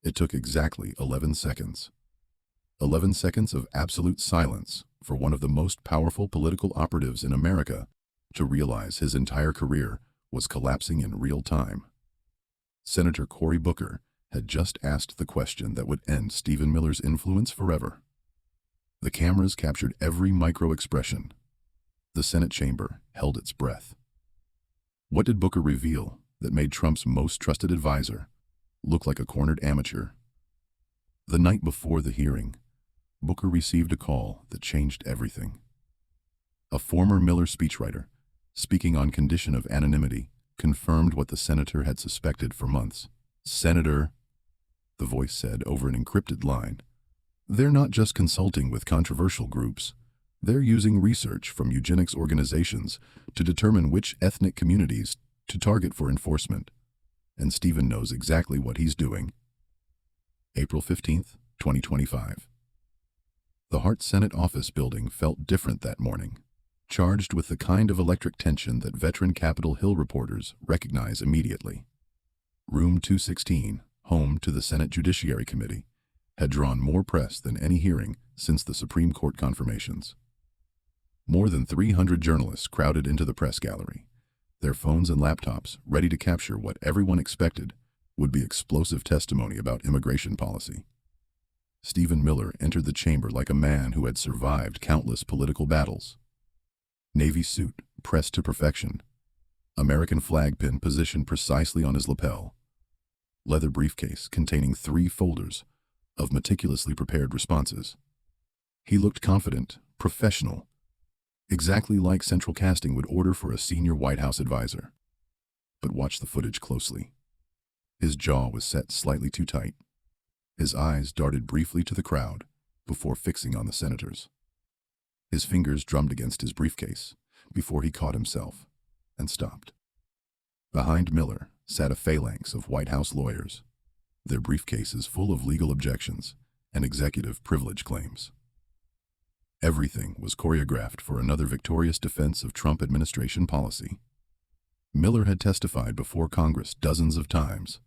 It took exactly 11 seconds. 11 seconds of absolute silence for one of the most powerful political operatives in America to realize his entire career was collapsing in real time. Senator Cory Booker had just asked the question that would end Stephen Miller's influence forever. The cameras captured every micro-expression. The Senate chamber held its breath. What did Booker reveal that made Trump's most trusted advisor look like a cornered amateur? The night before the hearing, Booker received a call that changed everything. A former Miller speechwriter, speaking on condition of anonymity, confirmed what the senator had suspected for months. "Senator," the voice said over an encrypted line, "they're not just consulting with controversial groups. They're using research from eugenics organizations to determine which ethnic communities to target for enforcement. And Stephen knows exactly what he's doing." April 15th, 2025. The Hart Senate office building felt different that morning, charged with the kind of electric tension that veteran Capitol Hill reporters recognize immediately. Room 216, home to the Senate Judiciary Committee, had drawn more press than any hearing since the Supreme Court confirmations. More than 300 journalists crowded into the press gallery, their phones and laptops ready to capture what everyone expected would be explosive testimony about immigration policy. Stephen Miller entered the chamber like a man who had survived countless political battles. Navy suit pressed to perfection, American flag pin positioned precisely on his lapel, leather briefcase containing 3 folders of meticulously prepared responses. He looked confident, professional, exactly like central casting would order for a senior White House advisor. But watch the footage closely. His jaw was set slightly too tight. His eyes darted briefly to the crowd before fixing on the senators. His fingers drummed against his briefcase before he caught himself and stopped. Behind Miller sat a phalanx of White House lawyers, their briefcases full of legal objections and executive privilege claims. Everything was choreographed for another victorious defense of Trump administration policy. Miller had testified before Congress dozens of times.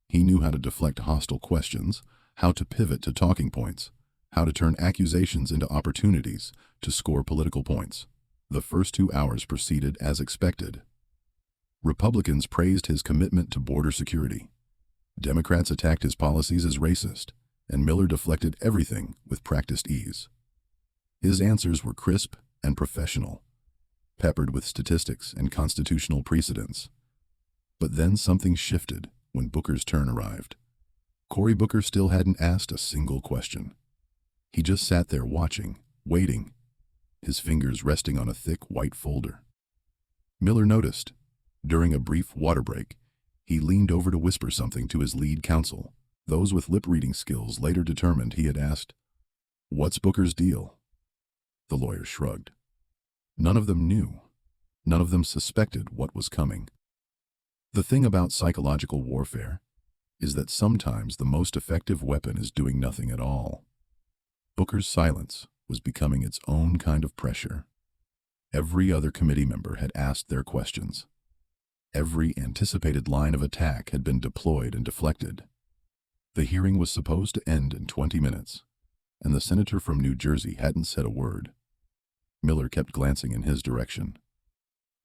He knew how to deflect hostile questions, how to pivot to talking points, how to turn accusations into opportunities to score political points. The first 2 hours proceeded as expected. Republicans praised his commitment to border security. Democrats attacked his policies as racist, and Miller deflected everything with practiced ease. His answers were crisp and professional, peppered with statistics and constitutional precedents. But then something shifted when Booker's turn arrived. Cory Booker still hadn't asked a single question. He just sat there watching, waiting, his fingers resting on a thick white folder. Miller noticed. During a brief water break, he leaned over to whisper something to his lead counsel. Those with lip-reading skills later determined he had asked, "What's Booker's deal?" The lawyer shrugged. None of them knew. None of them suspected what was coming. The thing about psychological warfare is that sometimes the most effective weapon is doing nothing at all. Booker's silence was becoming its own kind of pressure. Every other committee member had asked their questions. Every anticipated line of attack had been deployed and deflected. The hearing was supposed to end in 20 minutes, and the senator from New Jersey hadn't said a word. Miller kept glancing in his direction.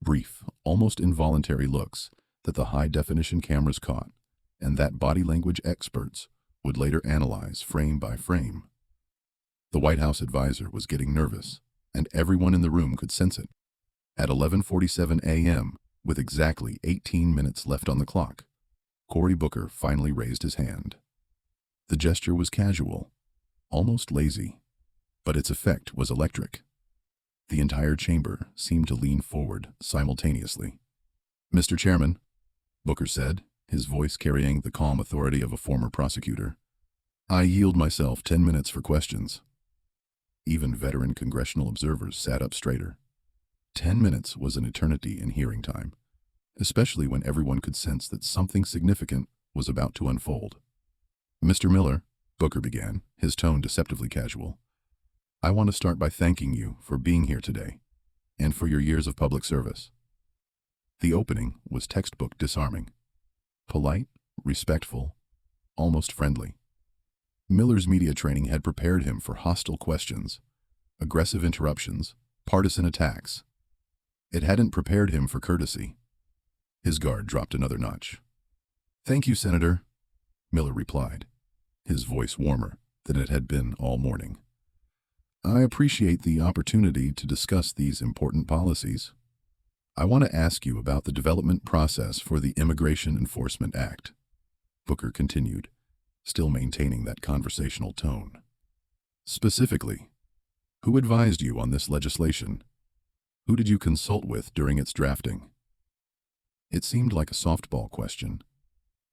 Brief, almost involuntary looks that the high-definition cameras caught, and that body language experts would later analyze frame by frame. The White House advisor was getting nervous, and everyone in the room could sense it. At 11:47 a.m., with exactly 18 minutes left on the clock, Cory Booker finally raised his hand. The gesture was casual, almost lazy, but its effect was electric. The entire chamber seemed to lean forward simultaneously. "Mr. Chairman," Booker said, his voice carrying the calm authority of a former prosecutor, "I yield myself 10 minutes for questions." Even veteran congressional observers sat up straighter. 10 minutes was an eternity in hearing time, especially when everyone could sense that something significant was about to unfold. "Mr. Miller," Booker began, his tone deceptively casual, "I want to start by thanking you for being here today, and for your years of public service." The opening was textbook disarming. Polite, respectful, almost friendly. Miller's media training had prepared him for hostile questions, aggressive interruptions, partisan attacks. It hadn't prepared him for courtesy. His guard dropped another notch. "Thank you, Senator," Miller replied, his voice warmer than it had been all morning. "I appreciate the opportunity to discuss these important policies. I want to ask you about the development process for the Immigration Enforcement Act," Booker continued, still maintaining that conversational tone. "Specifically, who advised you on this legislation? Who did you consult with during its drafting?" It seemed like a softball question,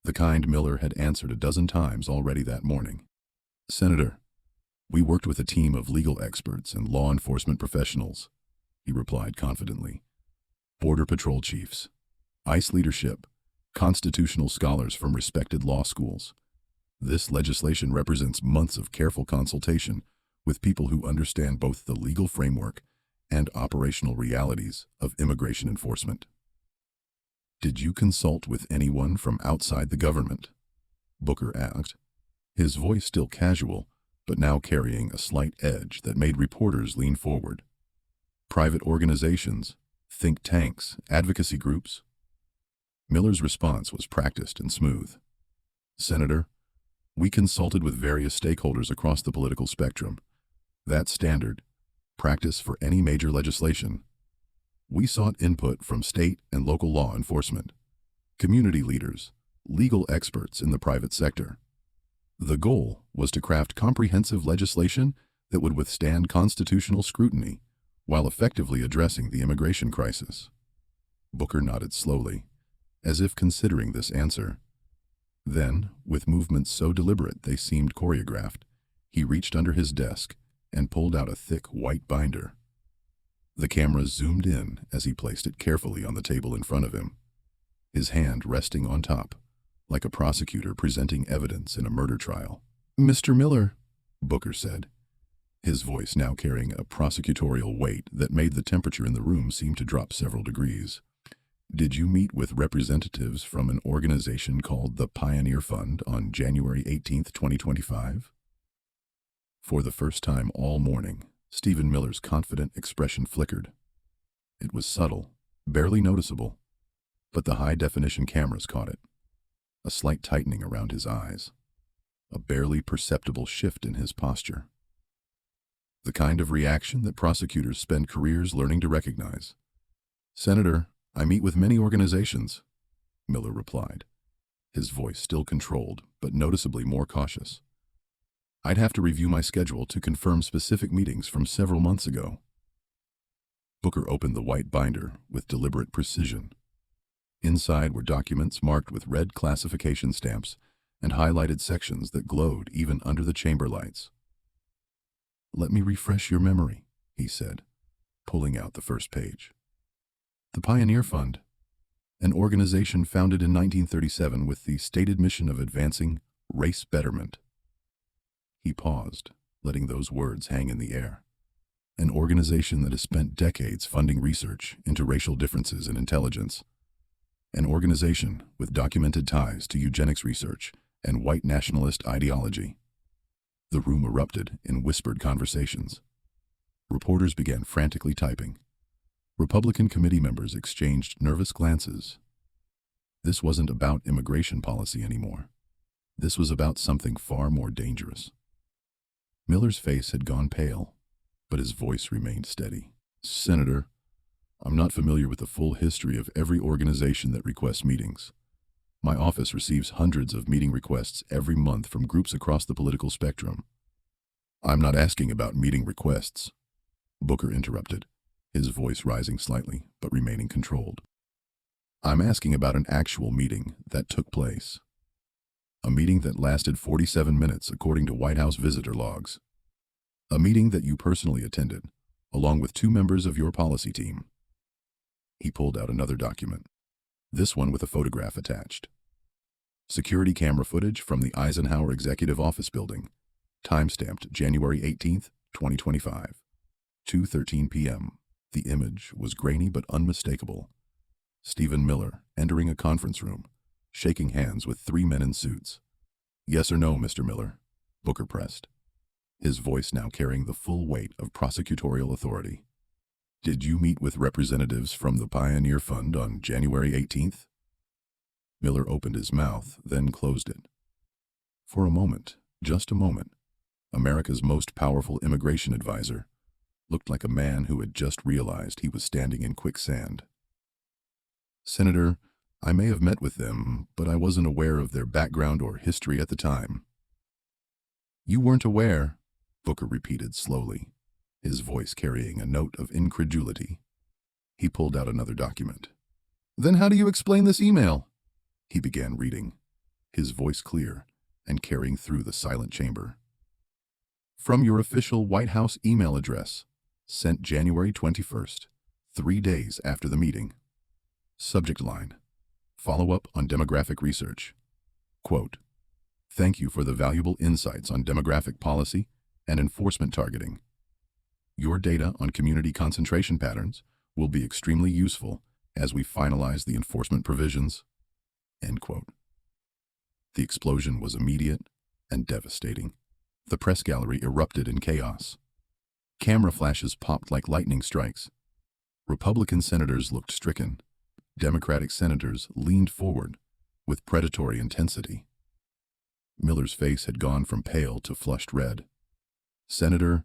the kind Miller had answered a dozen times already that morning. "Senator, we worked with a team of legal experts and law enforcement professionals," he replied confidently. "Border Patrol chiefs, ICE leadership, constitutional scholars from respected law schools. This legislation represents months of careful consultation with people who understand both the legal framework and operational realities of immigration enforcement." "Did you consult with anyone from outside the government?" Booker asked, his voice still casual, but now carrying a slight edge that made reporters lean forward. "Private organizations, think tanks, advocacy groups?" Miller's response was practiced and smooth. "Senator, we consulted with various stakeholders across the political spectrum. That's standard practice for any major legislation. We sought input from state and local law enforcement, community leaders, legal experts in the private sector. The goal was to craft comprehensive legislation that would withstand constitutional scrutiny while effectively addressing the immigration crisis." Booker nodded slowly, as if considering this answer. Then, with movements so deliberate they seemed choreographed, he reached under his desk and pulled out a thick white binder. The camera zoomed in as he placed it carefully on the table in front of him, his hand resting on top, like a prosecutor presenting evidence in a murder trial. "Mr. Miller," Booker said, his voice now carrying a prosecutorial weight that made the temperature in the room seem to drop several degrees. "Did you meet with representatives from an organization called the Pioneer Fund on January 18, 2025? For the first time all morning, Stephen Miller's confident expression flickered. It was subtle, barely noticeable, but the high-definition cameras caught it. A slight tightening around his eyes, a barely perceptible shift in his posture. The kind of reaction that prosecutors spend careers learning to recognize. "Senator, I meet with many organizations," Miller replied, his voice still controlled but noticeably more cautious. "I'd have to review my schedule to confirm specific meetings from several months ago." Booker opened the white binder with deliberate precision. Inside were documents marked with red classification stamps and highlighted sections that glowed even under the chamber lights. "Let me refresh your memory," he said, pulling out the first page. "The Pioneer Fund, an organization founded in 1937 with the stated mission of advancing race betterment." He paused, letting those words hang in the air. "An organization that has spent decades funding research into racial differences in intelligence. An organization with documented ties to eugenics research and white nationalist ideology." The room erupted in whispered conversations. Reporters began frantically typing. Republican committee members exchanged nervous glances. This wasn't about immigration policy anymore. This was about something far more dangerous. Miller's face had gone pale, but his voice remained steady. "Senator, I'm not familiar with the full history of every organization that requests meetings. My office receives hundreds of meeting requests every month from groups across the political spectrum." "I'm not asking about meeting requests," Booker interrupted, his voice rising slightly but remaining controlled. "I'm asking about an actual meeting that took place. A meeting that lasted 47 minutes according to White House visitor logs. A meeting that you personally attended, along with 2 members of your policy team." He pulled out another document, this one with a photograph attached. Security camera footage from the Eisenhower Executive Office Building, timestamped January 18, 2025, 2:13 p.m. The image was grainy but unmistakable. Stephen Miller entering a conference room, shaking hands with 3 men in suits. Yes or no, Mr. Miller? Booker pressed, his voice now carrying the full weight of prosecutorial authority. Did you meet with representatives from the Pioneer Fund on January 18th? Miller opened his mouth, then closed it. For a moment, just a moment, America's most powerful immigration advisor looked like a man who had just realized he was standing in quicksand. Senator, I may have met with them, but I wasn't aware of their background or history at the time. You weren't aware, Booker repeated slowly, his voice carrying a note of incredulity. He pulled out another document. Then how do you explain this email? He began reading, his voice clear and carrying through the silent chamber. From your official White House email address, sent January 21st, 3 days after the meeting. Subject line: follow-up on demographic research. Quote, thank you for the valuable insights on demographic policy and enforcement targeting. Your data on community concentration patterns will be extremely useful as we finalize the enforcement provisions. End quote. The explosion was immediate and devastating. The press gallery erupted in chaos. Camera flashes popped like lightning strikes. Republican senators looked stricken. Democratic senators leaned forward with predatory intensity. Miller's face had gone from pale to flushed red. Senator,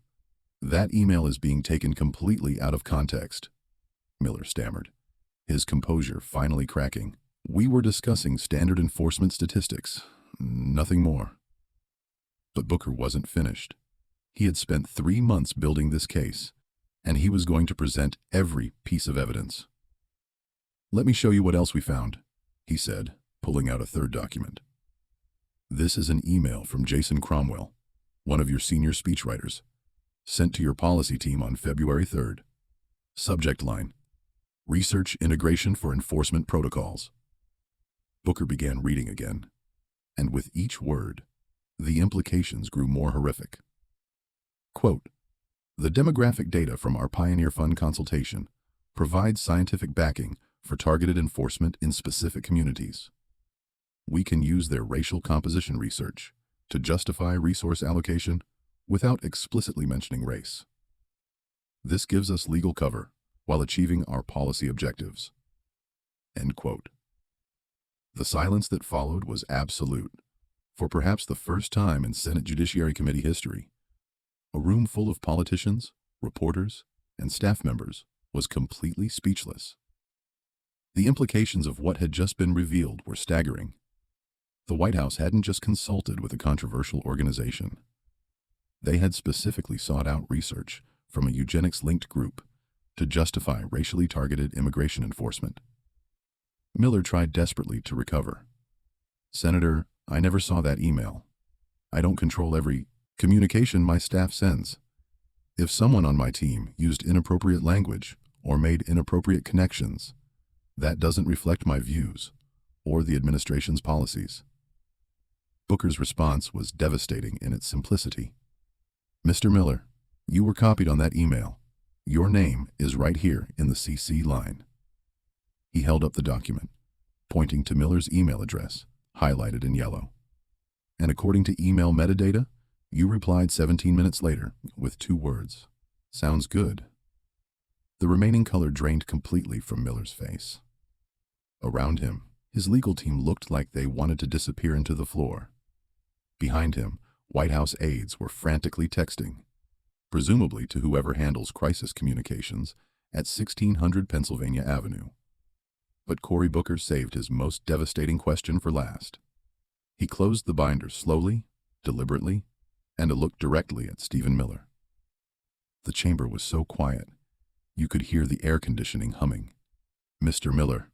that email is being taken completely out of context, Miller stammered, his composure finally cracking. We were discussing standard enforcement statistics, nothing more. But Booker wasn't finished. He had spent 3 months building this case, and he was going to present every piece of evidence. Let me show you what else we found, he said, pulling out a third document. This is an email from Jason Cromwell, one of your senior speechwriters, sent to your policy team on February 3rd. Subject line: Research Integration for Enforcement Protocols. Booker began reading again, and with each word, the implications grew more horrific. Quote, the demographic data from our Pioneer Fund consultation provides scientific backing for targeted enforcement in specific communities. We can use their racial composition research to justify resource allocation without explicitly mentioning race. This gives us legal cover while achieving our policy objectives. End quote. The silence that followed was absolute. For perhaps the first time in Senate Judiciary Committee history, a room full of politicians, reporters, and staff members was completely speechless. The implications of what had just been revealed were staggering. The White House hadn't just consulted with a controversial organization. They had specifically sought out research from a eugenics-linked group to justify racially targeted immigration enforcement. Miller tried desperately to recover. Senator, I never saw that email. I don't control every communication my staff sends. If someone on my team used inappropriate language or made inappropriate connections, that doesn't reflect my views or the administration's policies. Booker's response was devastating in its simplicity. Mr. Miller, you were copied on that email. Your name is right here in the CC line. He held up the document, pointing to Miller's email address, highlighted in yellow. And according to email metadata, you replied 17 minutes later with 2 words. Sounds good. The remaining color drained completely from Miller's face. Around him, his legal team looked like they wanted to disappear into the floor. Behind him, White House aides were frantically texting, presumably to whoever handles crisis communications at 1600 Pennsylvania Avenue. But Cory Booker saved his most devastating question for last. He closed the binder slowly, deliberately, and looked directly at Stephen Miller. The chamber was so quiet, you could hear the air conditioning humming. Mr. Miller,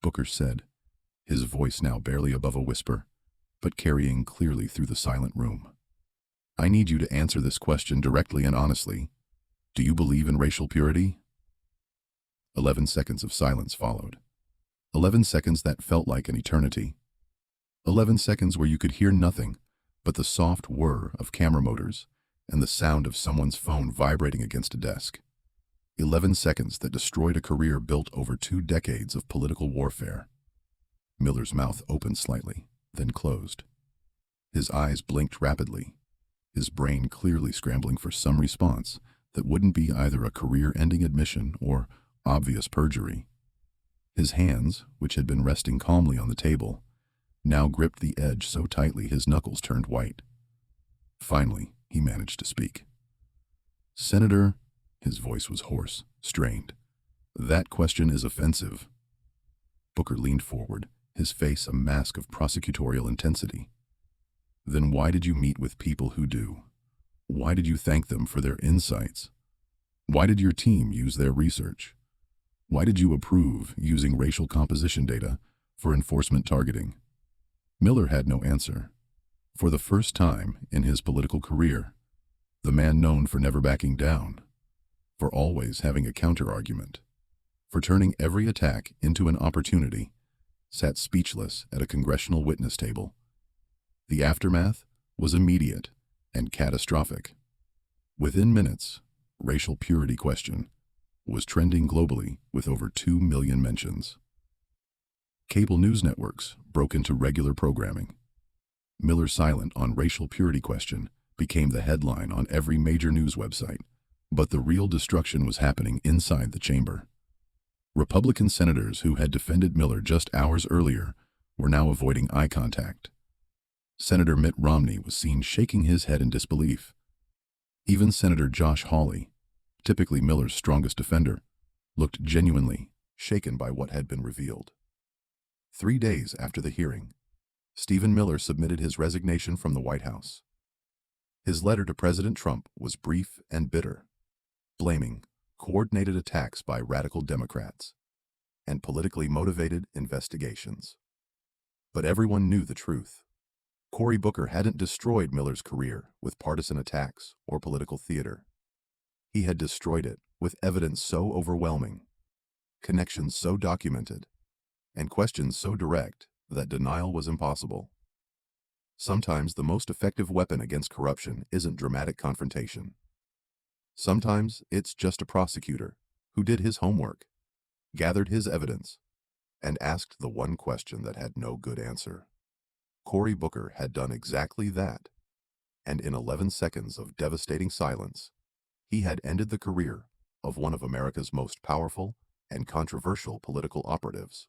Booker said, his voice now barely above a whisper, but carrying clearly through the silent room. I need you to answer this question directly and honestly. Do you believe in racial purity? 11 seconds of silence followed. 11 seconds that felt like an eternity. 11 seconds where you could hear nothing but the soft whir of camera motors and the sound of someone's phone vibrating against a desk. 11 seconds that destroyed a career built over 2 decades of political warfare. Miller's mouth opened slightly, then closed. His eyes blinked rapidly, his brain clearly scrambling for some response that wouldn't be either a career-ending admission or obvious perjury. His hands, which had been resting calmly on the table, now gripped the edge so tightly his knuckles turned white. Finally, he managed to speak. "Senator," his voice was hoarse, strained, "that question is offensive." Booker leaned forward, his face a mask of prosecutorial intensity. "Then why did you meet with people who do? Why did you thank them for their insights? Why did your team use their research? Why did you approve using racial composition data for enforcement targeting?" Miller had no answer. For the first time in his political career, the man known for never backing down, for always having a counter-argument, for turning every attack into an opportunity, sat speechless at a congressional witness table. The aftermath was immediate and catastrophic. Within minutes, racial purity question was trending globally with over 2 million mentions. Cable news networks broke into regular programming. Miller silent on racial purity question became the headline on every major news website, but the real destruction was happening inside the chamber. Republican senators who had defended Miller just hours earlier were now avoiding eye contact. Senator Mitt Romney was seen shaking his head in disbelief. Even Senator Josh Hawley, typically Miller's strongest defender, looked genuinely shaken by what had been revealed. 3 days after the hearing, Stephen Miller submitted his resignation from the White House. His letter to President Trump was brief and bitter, blaming coordinated attacks by radical Democrats and politically motivated investigations. But everyone knew the truth. Cory Booker hadn't destroyed Miller's career with partisan attacks or political theater. He had destroyed it with evidence so overwhelming, connections so documented, and questions so direct that denial was impossible. Sometimes the most effective weapon against corruption isn't dramatic confrontation. Sometimes it's just a prosecutor who did his homework, gathered his evidence, and asked the one question that had no good answer. Cory Booker had done exactly that, and in 11 seconds of devastating silence, he had ended the career of one of America's most powerful and controversial political operatives.